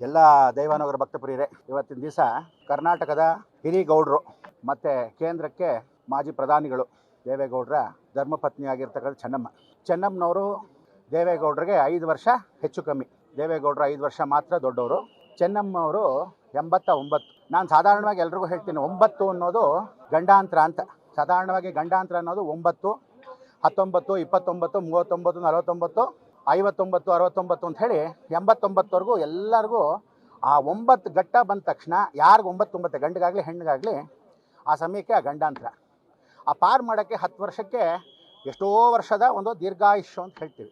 ಎಲ್ಲ ದೈವಾನುಗ್ರಹ ಭಕ್ತಪ್ರಿಯರೇ, ಇವತ್ತಿನ ದಿವಸ ಕರ್ನಾಟಕದ ಹಿರಿಗೌಡರು ಮತ್ತು ಕೇಂದ್ರಕ್ಕೆ ಮಾಜಿ ಪ್ರಧಾನಿಗಳು ದೇವೇಗೌಡರ ಧರ್ಮಪತ್ನಿಯಾಗಿರ್ತಕ್ಕಂಥ ಚೆನ್ನಮ್ಮನವರು ದೇವೇಗೌಡರಿಗೆ 5 ವರ್ಷ ಹೆಚ್ಚು ಕಮ್ಮಿ. ದೇವೇಗೌಡರು 5 ವರ್ಷ ಮಾತ್ರ ದೊಡ್ಡವರು. ಚೆನ್ನಮ್ಮನವರು 89. ನಾನು ಸಾಧಾರಣವಾಗಿ ಎಲ್ರಿಗೂ ಹೇಳ್ತೀನಿ, 9 ಅನ್ನೋದು ಗಂಡಾಂತರ ಅಂತ. ಸಾಧಾರಣವಾಗಿ ಗಂಡಾಂತರ ಅನ್ನೋದು 9, 19, 29, 39, 49, 59, 69 ಅಂತ ಹೇಳಿ 89ವರೆಗೂ ಎಲ್ಲರಿಗೂ ಆ 9 ಘಟ್ಟ ಬಂದ ತಕ್ಷಣ ಯಾರಿಗೂ 9 ಗಂಡಿಗಾಗಲಿ ಹೆಣ್ಣಿಗಾಗಲಿ ಆ ಸಮಯಕ್ಕೆ ಆ ಗಂಡಾಂತರ. ಆ ಪಾರು ಮಾಡೋಕ್ಕೆ 10 ವರ್ಷಕ್ಕೆ ಎಷ್ಟೋ ವರ್ಷದ ಒಂದು ದೀರ್ಘಾಯುಷ್ಯ ಅಂತ ಹೇಳ್ತೀವಿ.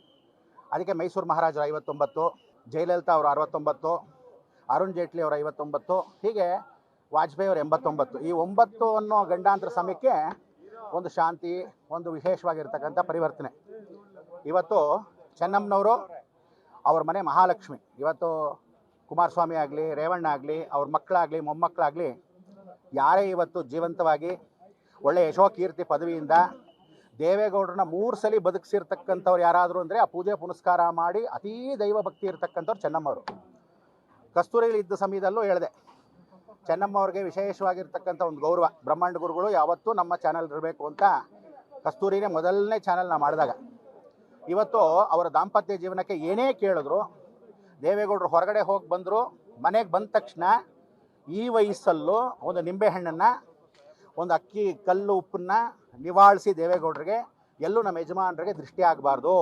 ಅದಕ್ಕೆ ಮೈಸೂರು ಮಹಾರಾಜರು 59, ಜಯಲಲಿತಾ ಅವರು 69, ಅರುಣ್ ಜೇಟ್ಲಿ ಅವರು 59, ಹೀಗೆ ವಾಜಪೇಯಿ ಅವರು 89. ಈ 9 ಅನ್ನೋ ಗಂಡಾಂತರ ಸಮಯಕ್ಕೆ ಒಂದು ಶಾಂತಿ, ಒಂದು ವಿಶೇಷವಾಗಿರ್ತಕ್ಕಂಥ ಪರಿವರ್ತನೆ. ಇವತ್ತು ಚೆನ್ನಮ್ಮನವರು ಅವ್ರ ಮನೆ ಮಹಾಲಕ್ಷ್ಮಿ. ಇವತ್ತು ಕುಮಾರಸ್ವಾಮಿ ಆಗಲಿ, ರೇವಣ್ಣ ಆಗಲಿ, ಅವ್ರ ಮಕ್ಕಳಾಗಲಿ, ಮೊಮ್ಮಕ್ಕಳಾಗಲಿ ಯಾರೇ ಇವತ್ತು ಜೀವಂತವಾಗಿ ಒಳ್ಳೆಯ ಯಶೋಕೀರ್ತಿ ಪದವಿಯಿಂದ ದೇವೇಗೌಡರನ್ನ 3 ಸಲ ಬದುಕಿಸಿರ್ತಕ್ಕಂಥವ್ರು ಯಾರಾದರೂ ಅಂದರೆ ಆ ಪೂಜೆ ಪುನಸ್ಕಾರ ಮಾಡಿ ಅತೀ ದೈವ ಭಕ್ತಿ ಇರ್ತಕ್ಕಂಥವ್ರು ಚೆನ್ನಮ್ಮವರು. ಕಸ್ತೂರಿಲಿ ಇದ್ದ ಸಮಯದಲ್ಲೂ ಹೇಳಿದೆ, ಚೆನ್ನಮ್ಮವ್ರಿಗೆ ವಿಶೇಷವಾಗಿರ್ತಕ್ಕಂಥ ಒಂದು ಗೌರವ. ಬ್ರಹ್ಮಾಂಡ ಗುರುಗಳು ಯಾವತ್ತೂ ನಮ್ಮ ಚಾನಲ್ ಇರಬೇಕು ಅಂತ ಕಸ್ತೂರಿನೇ ಮೊದಲನೇ ಚಾನಲ್ ನಾವು ಮಾಡಿದಾಗ. ಇವತ್ತು ಅವರ ದಾಂಪತ್ಯ ಜೀವನಕ್ಕೆ ಏನೇ ಕೇಳಿದ್ರು, ದೇವೇಗೌಡರು ಹೊರಗಡೆ ಹೋಗಿ ಬಂದರು, ಮನೆಗೆ ಬಂದ ತಕ್ಷಣ ಈ ವಯಸ್ಸಲ್ಲೂ ಒಂದು ನಿಂಬೆಹಣ್ಣನ್ನು, ಒಂದು ಅಕ್ಕಿ ಕಲ್ಲು ಉಪ್ಪನ್ನು ನಿವಾಳಿಸಿ ದೇವೇಗೌಡರಿಗೆ ಎಲ್ಲೂ ನಮ್ಮ ಯಜಮಾನರಿಗೆ ದೃಷ್ಟಿ ಆಗಬಾರ್ದು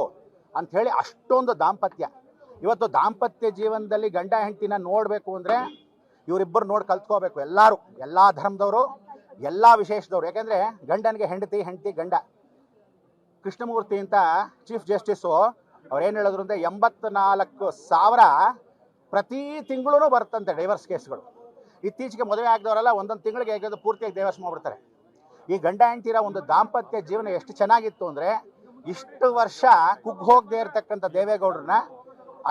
ಅಂಥೇಳಿ ಅಷ್ಟೊಂದು ದಾಂಪತ್ಯ. ಇವತ್ತು ದಾಂಪತ್ಯ ಜೀವನದಲ್ಲಿ ಗಂಡ ಹೆಂಡತಿನ ನೋಡಬೇಕು ಅಂದರೆ ಇವರಿಬ್ಬರು ನೋಡಿ ಕಲ್ತ್ಕೋಬೇಕು. ಎಲ್ಲರೂ, ಎಲ್ಲ ಧರ್ಮದವರು, ಎಲ್ಲ ವಿಶೇಷದವರು. ಯಾಕೆಂದರೆ ಗಂಡನಿಗೆ ಹೆಂಡತಿ, ಹೆಂಡತಿ ಗಂಡ. ಕೃಷ್ಣಮೂರ್ತಿ ಅಂತ ಚೀಫ್ ಜಸ್ಟಿಸು ಅವ್ರೇನು ಹೇಳಿದ್ರು ಅಂದರೆ 84,000 ಪ್ರತಿ ತಿಂಗಳೂ ಬರುತ್ತಂತೆ ಡೈವರ್ಸ್ ಕೇಸ್ಗಳು. ಇತ್ತೀಚೆಗೆ ಮದುವೆ ಆಗಿದವರೆಲ್ಲ ಒಂದೊಂದು ತಿಂಗಳಿಗೆ ಹೇಗೆ ಪೂರ್ತಿಯಾಗಿ ಡೈವರ್ಸ್ ಮಾಡಿಬಿಡ್ತಾರೆ. ಈ ಗಂಡ ಹೆಂಡತಿರ ಒಂದು ದಾಂಪತ್ಯ ಜೀವನ ಎಷ್ಟು ಚೆನ್ನಾಗಿತ್ತು ಅಂದರೆ, ಇಷ್ಟು ವರ್ಷ ಹೋಗದೇ ಇರತಕ್ಕಂಥ ದೇವೇಗೌಡರನ್ನ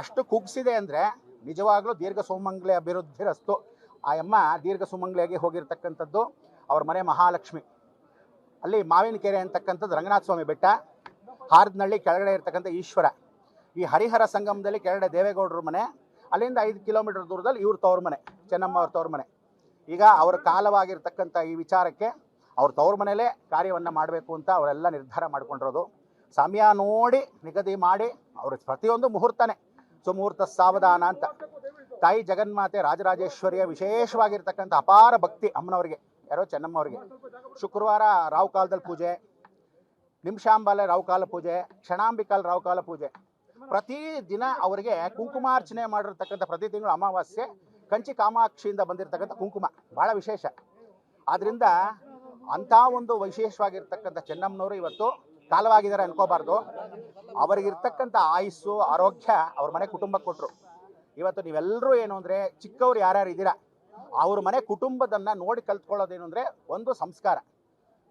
ಅಷ್ಟು ಕುಗ್ಸಿದೆ ಅಂದರೆ ನಿಜವಾಗ್ಲೂ ದೀರ್ಘ ಸುಮಂಗಲಿ ಅಭಿವೃದ್ಧಿರಸ್ತು. ಆ ಅಮ್ಮ ದೀರ್ಘ ಸುಮಂಗಲಿಯಾಗಿ ಹೋಗಿರ್ತಕ್ಕಂಥದ್ದು ಅವ್ರ ಮನೆ ಮಹಾಲಕ್ಷ್ಮಿ. ಅಲ್ಲಿ ಮಾವಿನಕೆರೆ ಅಂತಕ್ಕಂಥದ್ದು ರಂಗನಾಥ ಸ್ವಾಮಿ ಬೆಟ್ಟ, ಹಾರದನಹಳ್ಳಿ ಕೆಳಗಡೆ ಇರ್ತಕ್ಕಂಥ ಈಶ್ವರ. ಈ ಹರಿಹರ ಸಂಗಮದಲ್ಲಿ ಕೆಳಗಡೆ ದೇವೇಗೌಡರ ಮನೆ, ಅಲ್ಲಿಂದ 5 ಕಿಲೋಮೀಟರ್ ದೂರದಲ್ಲಿ ಇವ್ರ ತವ್ರ ಮನೆ, ಚೆನ್ನಮ್ಮ ಅವ್ರ ತವ್ರ ಮನೆ. ಈಗ ಅವರ ಕಾಲವಾಗಿರ್ತಕ್ಕಂಥ ಈ ವಿಚಾರಕ್ಕೆ ಅವ್ರ ತವ್ರ ಮನೇಲೇ ಕಾರ್ಯವನ್ನು ಮಾಡಬೇಕು ಅಂತ ಅವರೆಲ್ಲ ನಿರ್ಧಾರ ಮಾಡ್ಕೊಂಡಿರೋದು. ಸಮಯ ನೋಡಿ ನಿಗದಿ ಮಾಡಿ ಅವ್ರ ಪ್ರತಿಯೊಂದು ಮುಹೂರ್ತನೇ ಸುಮುಹೂರ್ತ ಸಾವಧಾನ ಅಂತ. ತಾಯಿ ಜಗನ್ಮಾತೆ ರಾಜರಾಜೇಶ್ವರಿಯ ವಿಶೇಷವಾಗಿರ್ತಕ್ಕಂಥ ಅಪಾರ ಭಕ್ತಿ ಅಮ್ಮನವರಿಗೆ, ಯಾರೋ ಚೆನ್ನಮ್ಮವ್ರಿಗೆ. ಶುಕ್ರವಾರ ರಾಹುಕಾಲದಲ್ಲಿ ಪೂಜೆ, ನಿಮಿಷಾಂಬಾಲೆ ರಾಹುಕಾಲ ಪೂಜೆ, ಕ್ಷಣಾಂಬಿಕಾಲ ರಾಹುಕಾಲ ಪೂಜೆ. ಪ್ರತಿ ದಿನ ಅವರಿಗೆ ಕುಂಕುಮಾರ್ಚನೆ ಮಾಡಿರ್ತಕ್ಕಂಥ ಪ್ರತಿ ತಿಂಗಳು ಅಮಾವಾಸ್ಯೆ ಕಂಚಿ ಕಾಮಾಕ್ಷಿಯಿಂದ ಬಂದಿರತಕ್ಕಂಥ ಕುಂಕುಮ ಭಾಳ ವಿಶೇಷ. ಆದ್ದರಿಂದ ಅಂಥ ಒಂದು ವಿಶೇಷವಾಗಿರ್ತಕ್ಕಂಥ ಚೆನ್ನಮ್ಮನವರು ಇವತ್ತು ಕಾಲವಾಗಿದ್ದಾರೆ ಅನ್ಕೋಬಾರ್ದು. ಅವರಿಗಿರ್ತಕ್ಕಂಥ ಆಯುಸ್ಸು, ಆರೋಗ್ಯ ಅವ್ರ ಮನೆ ಕುಟುಂಬಕ್ಕೆ ಕೊಟ್ಟರು. ಇವತ್ತು ನೀವೆಲ್ಲರೂ ಏನು ಅಂದರೆ, ಚಿಕ್ಕವ್ರು ಯಾರ್ಯಾರು ಇದ್ದೀರಾ, ಅವ್ರ ಮನೆ ಕುಟುಂಬದನ್ನು ನೋಡಿ ಕಲ್ತ್ಕೊಳ್ಳೋದೇನು ಅಂದರೆ ಒಂದು ಸಂಸ್ಕಾರ.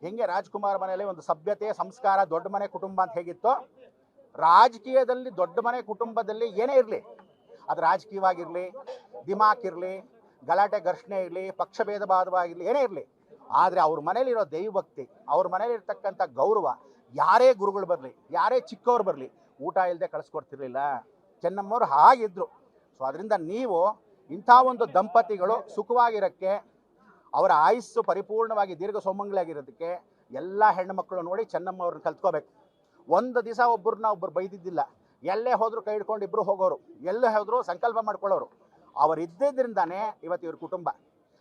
ಹೆಂಗೆ ರಾಜ್ಕುಮಾರ್ ಮನೆಯಲ್ಲಿ ಒಂದು ಸಭ್ಯತೆ, ಸಂಸ್ಕಾರ, ದೊಡ್ಡ ಮನೆ ಕುಟುಂಬ ಅಂತ ಹೇಗಿತ್ತೋ, ರಾಜಕೀಯದಲ್ಲಿ ದೊಡ್ಡ ಮನೆ ಕುಟುಂಬದಲ್ಲಿ ಏನೇ ಇರಲಿ, ಅದು ರಾಜಕೀಯವಾಗಿರಲಿ, ದಿಮಾಕ್ ಇರಲಿ, ಗಲಾಟೆ ಘರ್ಷಣೆ ಇರಲಿ, ಪಕ್ಷ ಭೇದ ಭಾದವಾಗಿರಲಿ, ಏನೇ ಇರಲಿ, ಆದರೆ ಅವ್ರ ಮನೇಲಿರೋ ದೈವಭಕ್ತಿ, ಅವ್ರ ಮನೇಲಿರ್ತಕ್ಕಂಥ ಗೌರವ, ಯಾರೇ ಗುರುಗಳು ಬರಲಿ, ಯಾರೇ ಚಿಕ್ಕವ್ರು ಬರಲಿ, ಊಟ ಇಲ್ಲದೆ ಕಳಿಸ್ಕೊಡ್ತಿರ್ಲಿಲ್ಲ. ಚೆನ್ನಮ್ಮವ್ರು ಹಾಗಿದ್ರು. ಸೊ ಅದರಿಂದ ನೀವು ಇಂಥ ಒಂದು ದಂಪತಿಗಳು ಸುಖವಾಗಿರೋಕ್ಕೆ, ಅವರ ಆಯುಸ್ಸು ಪರಿಪೂರ್ಣವಾಗಿ ದೀರ್ಘ ಸೌಮಂಗಲಿಯಾಗಿರೋದಕ್ಕೆ ಎಲ್ಲ ಹೆಣ್ಣು ಮಕ್ಕಳು ನೋಡಿ ಚೆನ್ನಮ್ಮವ್ರನ್ನ ಕಲ್ತ್ಕೋಬೇಕು. ಒಂದು ದಿವಸ ಒಬ್ಬರು ಬೈದಿದ್ದಿಲ್ಲ. ಎಲ್ಲೇ ಹೋದರೂ ಕೈ ಹಿಡ್ಕೊಂಡು ಇಬ್ಬರು ಹೋಗೋರು, ಎಲ್ಲೇ ಹೋದರೂ ಸಂಕಲ್ಪ ಮಾಡ್ಕೊಳ್ಳೋರು. ಅವರಿದ್ದರಿಂದಾನೇ ಇವತ್ತು ಇವ್ರ ಕುಟುಂಬ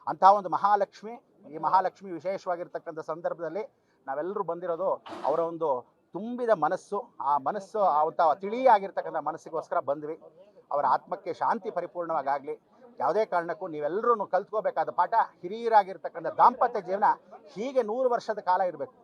ಅಂಥ ಒಂದು ಮಹಾಲಕ್ಷ್ಮಿ. ಈ ಮಹಾಲಕ್ಷ್ಮಿ ವಿಶೇಷವಾಗಿರ್ತಕ್ಕಂಥ ಸಂದರ್ಭದಲ್ಲಿ ನಾವೆಲ್ಲರೂ ಬಂದಿರೋದು ಅವರ ಒಂದು ತುಂಬಿದ ಮನಸ್ಸು, ಆ ಮನಸ್ಸು ಅಂಥ ತಿಳಿಯಾಗಿರ್ತಕ್ಕಂಥ ಮನಸ್ಸಿಗೋಸ್ಕರ ಬಂದ್ವಿ. ಅವರ ಆತ್ಮಕ್ಕೆ ಶಾಂತಿ ಪರಿಪೂರ್ಣವಾಗಲಿ. ಯಾವುದೇ ಕಾರಣಕ್ಕೂ ನೀವೆಲ್ಲರೂ ಕಲ್ತ್ಕೋಬೇಕಾದ ಪಾಠ, ಹಿರಿಯರಾಗಿರ್ತಕ್ಕಂಥ ದಾಂಪತ್ಯ ಜೀವನ ಹೀಗೆ 100 ವರ್ಷದ ಕಾಲ ಇರಬೇಕು.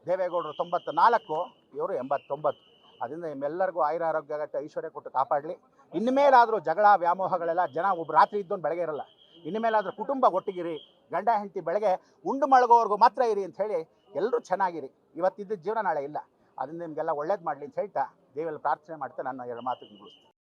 ದೇವೇಗೌಡರು 94, ಇವರು 89. ಅದರಿಂದ ನಿಮ್ಮೆಲ್ಲರಿಗೂ ಆಯುರಾರೋಗ್ಯ ಐಶ್ವರ್ಯ ಕೊಟ್ಟು ಕಾಪಾಡಲಿ. ಇನ್ಮೇಲಾದರೂ ಜಗಳ ವ್ಯಾಮೋಹಗಳೆಲ್ಲ, ಜನ ಒಬ್ಬ ರಾತ್ರಿ ಇದ್ದೊಂದು ಬೆಳಗ್ಗೆ ಇರಲ್ಲ. ಇನ್ಮೇಲಾದರೂ ಕುಟುಂಬ ಒಟ್ಟಿಗಿರಿ, ಗಂಡ ಹೆಂಡತಿ ಬೆಳಗ್ಗೆ ಉಂಡು ಮಳಗೋವರೆಗೂ ಮಾತ್ರ ಇರಿ ಅಂತ ಹೇಳಿ ಎಲ್ಲರೂ ಚೆನ್ನಾಗಿರಿ. ಇವತ್ತಿದ್ದ ಜೀವನ ನಾಳೆ ಇಲ್ಲ. ಅದರಿಂದ ನಿಮಗೆಲ್ಲ ಒಳ್ಳೇದು ಮಾಡಲಿ ಅಂತ ಹೇಳ್ತಾ ದೇವರಲ್ಲಿ ಪ್ರಾರ್ಥನೆ ಮಾಡ್ತಾ ನನ್ನ 2 ಮಾತು ಮುಗಿಸ್ತೀನಿ.